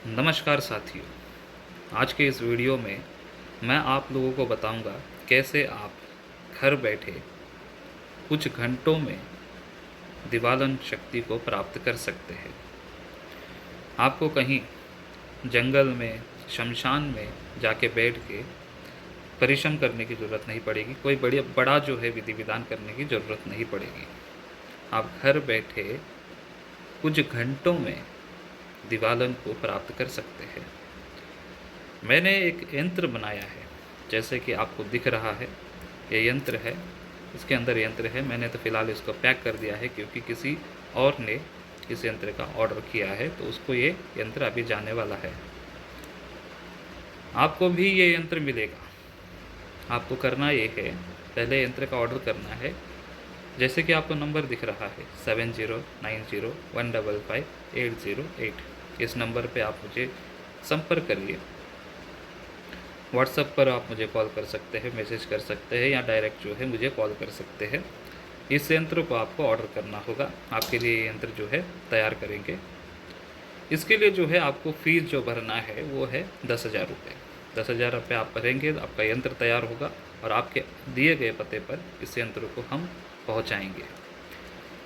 नमस्कार साथियों। आज के इस वीडियो में मैं आप लोगों को बताऊंगा कैसे आप घर बैठे कुछ घंटों में दिवालन शक्ति को प्राप्त कर सकते हैं। आपको कहीं जंगल में, शमशान में जाके बैठ के परिश्रम करने की ज़रूरत नहीं पड़ेगी। कोई बड़ा जो है विधि विधान करने की ज़रूरत नहीं पड़ेगी। आप घर बैठे कुछ घंटों में दिवालन को प्राप्त कर सकते हैं। मैंने एक यंत्र बनाया है, जैसे कि आपको दिख रहा है। ये यंत्र है, इसके अंदर यंत्र है। मैंने तो फ़िलहाल इसको पैक कर दिया है क्योंकि किसी और ने इस यंत्र का ऑर्डर किया है, तो उसको ये यंत्र अभी जाने वाला है। आपको भी ये यंत्र मिलेगा। आपको करना ये है, पहले यंत्र का ऑर्डर करना है। जैसे कि आपको नंबर दिख रहा है 7090155808। इस नंबर पे आप मुझे संपर्क करिए। व्हाट्सएप पर आप मुझे कॉल कर सकते हैं, मैसेज कर सकते हैं, या डायरेक्ट जो है मुझे कॉल कर सकते हैं। इस यंत्र को आपको ऑर्डर करना होगा। आपके लिए ये यंत्र जो है तैयार करेंगे। इसके लिए जो है आपको फ़ीस जो भरना है वो है 10,000 रुपये। 10,000 रुपये आप भरेंगे, आपका यंत्र तैयार होगा और आपके दिए गए पते पर इस यंत्र को हम पहुंचाएंगे।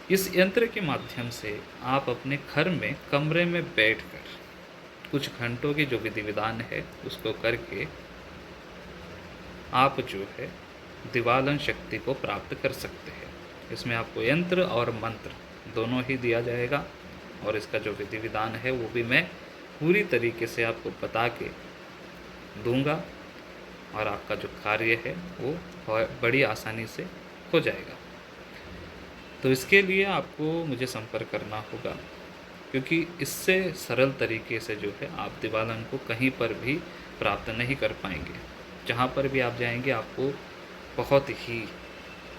इस यंत्र के माध्यम से आप अपने घर में कमरे में बैठकर कुछ घंटों की जो विधि विधान है उसको करके आप जो है दिवालन शक्ति को प्राप्त कर सकते हैं। इसमें आपको यंत्र और मंत्र दोनों ही दिया जाएगा और इसका जो विधि विधान है वो भी मैं पूरी तरीके से आपको बता के दूंगा और आपका जो कार्य है वो बड़ी आसानी से हो जाएगा। तो इसके लिए आपको मुझे संपर्क करना होगा, क्योंकि इससे सरल तरीके से जो है आप दिवालन को कहीं पर भी प्राप्त नहीं कर पाएंगे। जहाँ पर भी आप जाएंगे आपको बहुत ही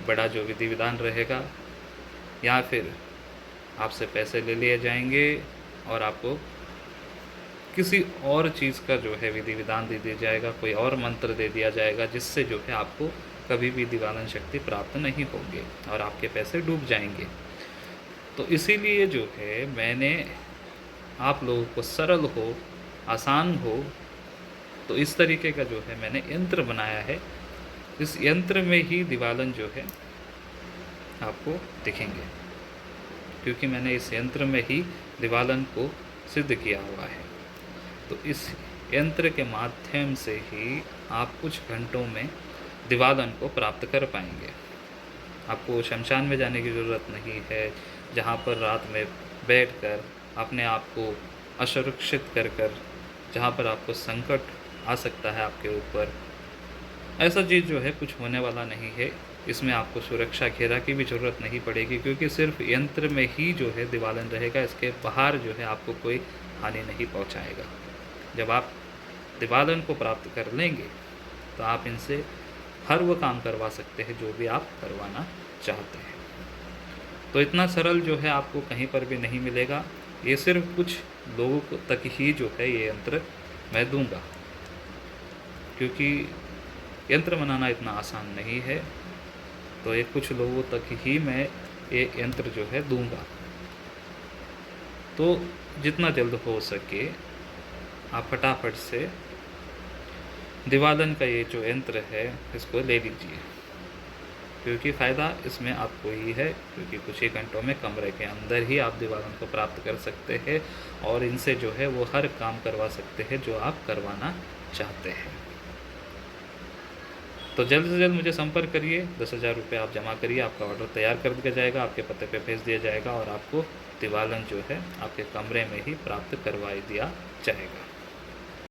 बड़ा जो विधि विधान रहेगा, या फिर आपसे पैसे ले लिए जाएंगे और आपको किसी और चीज़ का जो है विधि विधान दे दिया जाएगा, कोई और मंत्र दे दिया जाएगा, जिससे जो है आपको कभी भी दिवालन शक्ति प्राप्त नहीं होगी और आपके पैसे डूब जाएंगे। तो इसीलिए जो है मैंने आप लोगों को सरल हो, आसान हो, तो इस तरीके का जो है मैंने यंत्र बनाया है। इस यंत्र में ही दिवालन जो है आपको दिखेंगे, क्योंकि मैंने इस यंत्र में ही दिवालन को सिद्ध किया हुआ है। तो इस यंत्र के माध्यम से ही आप कुछ घंटों में दिवालन को प्राप्त कर पाएंगे। आपको शमशान में जाने की ज़रूरत नहीं है, जहाँ पर रात में बैठकर अपने आप को असुरक्षित कर जहाँ पर आपको संकट आ सकता है आपके ऊपर, ऐसा चीज़ जो है कुछ होने वाला नहीं है। इसमें आपको सुरक्षा घेरा की भी ज़रूरत नहीं पड़ेगी, क्योंकि सिर्फ यंत्र में ही जो है दिवालन रहेगा। इसके बाहर जो है आपको कोई हानि नहीं पहुंचाएगा। जब आप दिवालन को प्राप्त कर लेंगे तो आप इनसे हर वो काम करवा सकते हैं जो भी आप करवाना चाहते हैं। तो इतना सरल जो है आपको कहीं पर भी नहीं मिलेगा। ये सिर्फ कुछ लोगों तक ही जो है ये यंत्र मैं दूंगा, क्योंकि यंत्र बनाना इतना आसान नहीं है। तो ये कुछ लोगों तक ही मैं ये यंत्र जो है दूंगा। तो जितना जल्द हो सके आप फटाफट से दिवालन का ये जो यंत्र है इसको ले लीजिए, क्योंकि फ़ायदा इसमें आपको ही है, क्योंकि कुछ ही घंटों में कमरे के अंदर ही आप दिवालन को प्राप्त कर सकते हैं और इनसे जो है वो हर काम करवा सकते हैं जो आप करवाना चाहते हैं। तो जल्द से जल्द मुझे संपर्क करिए। 10,000 रुपये आप जमा करिए, आपका ऑर्डर तैयार कर दिया जाएगा, आपके पते पे भेज दिया जाएगा और आपको दिवालन जो है आपके कमरे में ही प्राप्त करवा दिया जाएगा।